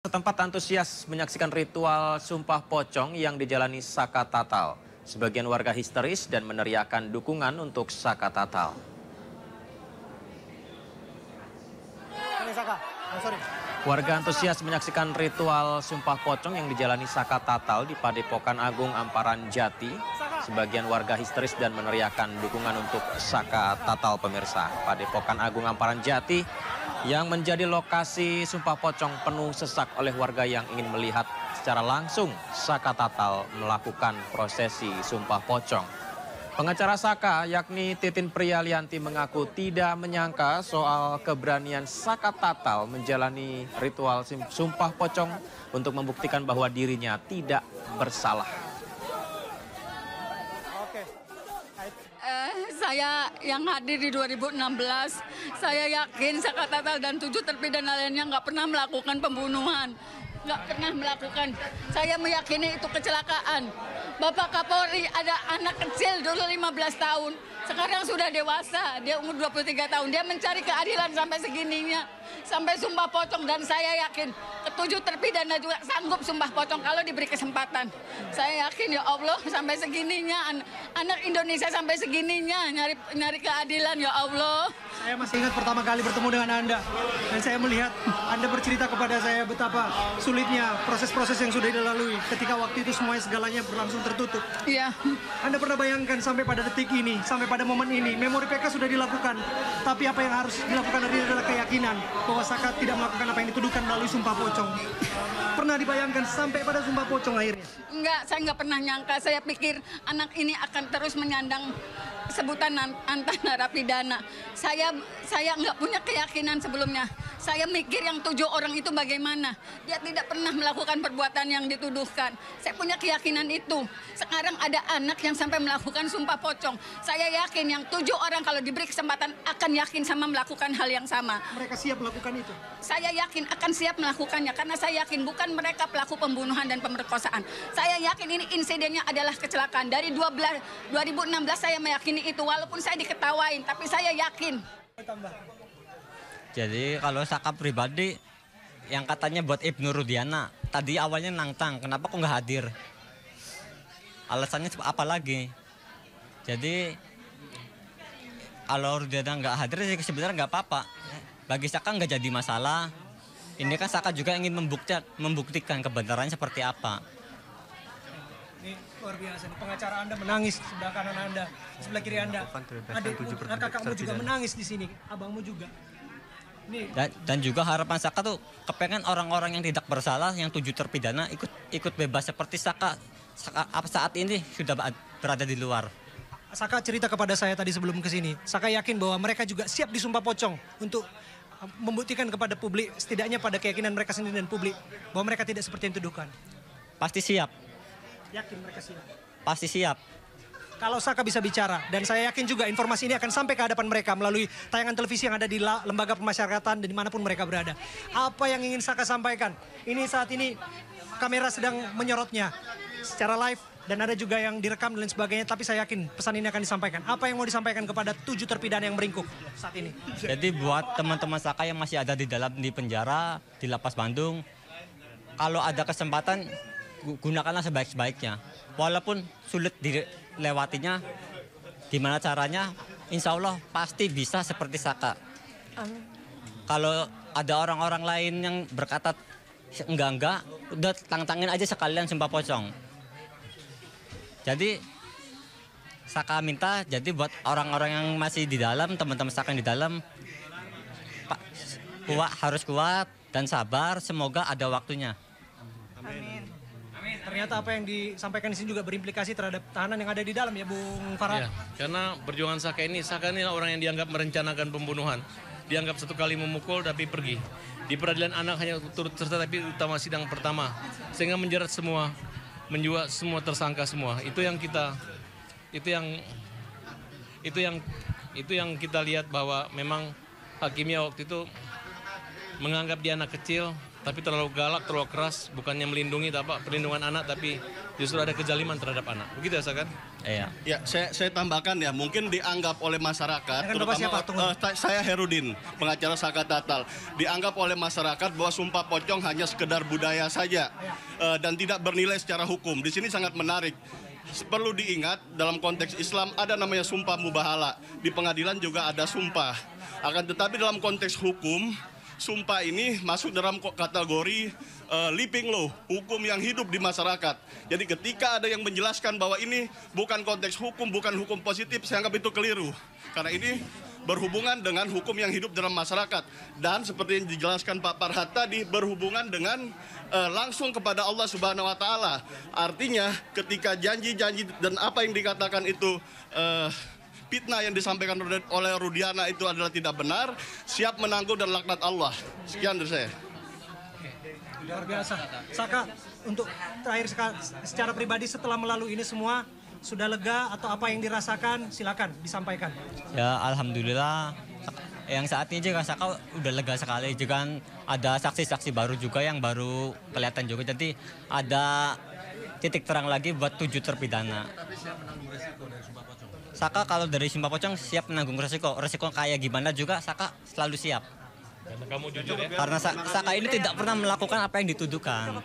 Setempat antusias menyaksikan ritual sumpah pocong yang dijalani Saka Tatal. Sebagian warga histeris dan meneriakan dukungan untuk Saka Tatal. Warga antusias menyaksikan ritual sumpah pocong yang dijalani Saka Tatal di Padepokan Agung Amparan Jati. Sebagian warga histeris dan meneriakan dukungan untuk Saka Tatal, pemirsa. Padepokan Agung Amparan Jati yang menjadi lokasi sumpah pocong penuh sesak oleh warga yang ingin melihat secara langsung Saka Tatal melakukan prosesi sumpah pocong. Pengacara Saka yakni Titin Priyalianti mengaku tidak menyangka soal keberanian Saka Tatal menjalani ritual sumpah pocong untuk membuktikan bahwa dirinya tidak bersalah. Saya yang hadir di 2016, saya yakin Saka Tatal dan 7 terpidana lainnya nggak pernah melakukan pembunuhan. Nggak pernah melakukan. Saya meyakini itu kecelakaan. Bapak Kapolri ada anak kecil dulu 15 tahun. Sekarang sudah dewasa, dia umur 23 tahun. Dia mencari keadilan sampai segininya. Sampai sumpah pocong, dan saya yakin ke-7 terpidana juga sanggup sumpah pocong kalau diberi kesempatan. Saya yakin ya Allah sampai segininya, anak Indonesia sampai segininya nyari keadilan ya Allah. Saya masih ingat pertama kali bertemu dengan Anda, dan saya melihat Anda bercerita kepada saya betapa sulitnya proses-proses yang sudah dilalui ketika waktu itu segalanya berlangsung tertutup. Iya. Anda pernah bayangkan sampai pada detik ini, sampai pada momen ini, memori PK sudah dilakukan, tapi apa yang harus dilakukan hari ini adalah keyakinan bahwa Saka tidak melakukan apa yang dituduhkan melalui sumpah pocong. Pernah dibayangkan sampai pada sumpah pocong akhirnya? Enggak, saya nggak pernah nyangka. Saya pikir anak ini akan terus menyandang sebutan mantan narapidana. Saya nggak punya keyakinan sebelumnya. Saya mikir yang 7 orang itu bagaimana. Dia tidak pernah melakukan perbuatan yang dituduhkan. Saya punya keyakinan itu. Sekarang ada anak yang sampai melakukan sumpah pocong. Saya yakin yang 7 orang kalau diberi kesempatan akan yakin sama melakukan hal yang sama. Mereka siap melakukan itu? Saya yakin akan siap melakukannya karena saya yakin bukan mereka pelaku pembunuhan dan pemerkosaan. Saya yakin ini insidennya adalah kecelakaan. Dari 2016 saya meyakini itu, walaupun saya diketawain, tapi saya yakin. Jadi kalau Saka pribadi yang katanya buat Ibnu Rudiana, tadi awalnya nantang, kenapa kok nggak hadir? Alasannya apa lagi? Jadi kalau Rudiana nggak hadir sih sebenarnya nggak apa-apa. Bagi Saka nggak jadi masalah. Ini kan Saka juga ingin membuktikan kebenarannya seperti apa. Ini luar biasa, pengacara Anda menangis sebelah kanan Anda, sebelah kiri Anda. Adikmu, kakakmu juga menangis di sini, abangmu juga. Dan juga harapan Saka tuh kepengen orang-orang yang tidak bersalah, yang 7 terpidana ikut bebas seperti Saka saat ini sudah berada di luar. Saka cerita kepada saya tadi sebelum kesini, Saka yakin bahwa mereka juga siap disumpah pocong untuk membuktikan kepada publik, setidaknya pada keyakinan mereka sendiri dan publik, bahwa mereka tidak seperti yang dituduhkan. Pasti siap. Yakin mereka siap? Pasti siap. Kalau Saka bisa bicara, dan saya yakin juga informasi ini akan sampai ke hadapan mereka melalui tayangan televisi yang ada di lembaga pemasyarakatan dan dimanapun mereka berada. Apa yang ingin Saka sampaikan? Ini saat ini kamera sedang menyorotnya secara live dan ada juga yang direkam dan lain sebagainya. Tapi saya yakin pesan ini akan disampaikan. Apa yang mau disampaikan kepada 7 terpidana yang meringkuk saat ini? Jadi buat teman-teman Saka yang masih ada di penjara, di Lapas Bandung, kalau ada kesempatan gunakanlah sebaik-baiknya. Walaupun sulit dilewatinya, gimana caranya, insya Allah pasti bisa seperti Saka. Amin. Kalau ada orang-orang lain yang berkata enggak, udah tantangin aja sekalian sumpah pocong. Jadi Saka minta, jadi buat orang-orang yang masih di dalam, teman-teman Saka yang di dalam, harus kuat dan sabar, semoga ada waktunya. Amin. Ternyata apa yang disampaikan di sini juga berimplikasi terhadap tahanan yang ada di dalam ya, Bung Farah. Ya, karena perjuangan Saka ini orang yang dianggap merencanakan pembunuhan. Dianggap 1 kali memukul tapi pergi. Di peradilan anak hanya turut serta tapi utama sidang pertama. Sehingga menjerat semua, menjual semua tersangka semua. Itu yang kita lihat bahwa memang hakimnya waktu itu menganggap dia anak kecil, tapi terlalu galak, terlalu keras, bukannya melindungi perlindungan anak, tapi justru ada kezaliman terhadap anak. Begitu ya, kan? Iya. Ya, saya tambahkan ya, mungkin dianggap oleh masyarakat, Bapak siapa? saya Herudin, pengacara Saka Tatal, dianggap oleh masyarakat bahwa Sumpah Pocong hanya sekedar budaya saja dan tidak bernilai secara hukum. Di sini sangat menarik. Perlu diingat, dalam konteks Islam ada namanya sumpah mubahala. Di pengadilan juga ada sumpah. Akan tetapi dalam konteks hukum, sumpah ini masuk dalam kategori living law, hukum yang hidup di masyarakat. Jadi ketika ada yang menjelaskan bahwa ini bukan konteks hukum, bukan hukum positif, saya anggap itu keliru. Karena ini berhubungan dengan hukum yang hidup dalam masyarakat. Dan seperti yang dijelaskan Pak Farhad tadi, berhubungan dengan langsung kepada Allah Subhanahu wa Ta'ala. Artinya ketika janji-janji dan apa yang dikatakan itu fitnah yang disampaikan oleh Rudiana itu adalah tidak benar, siap menanggung dan laknat Allah. Sekian dari saya. Luar biasa. Saka, untuk terakhir secara pribadi setelah melalui ini semua, sudah lega atau apa yang dirasakan? Silakan disampaikan. Ya alhamdulillah, yang saat ini juga Saka udah lega sekali. Juga ada saksi-saksi baru juga yang baru kelihatan juga. Jadi ada titik terang lagi buat 7 terpidana. Saka kalau dari Sumpah Pocong siap menanggung resiko kayak gimana juga Saka selalu siap. Karena kamu jujur ya. Karena Saka ini tidak pernah melakukan apa yang dituduhkan.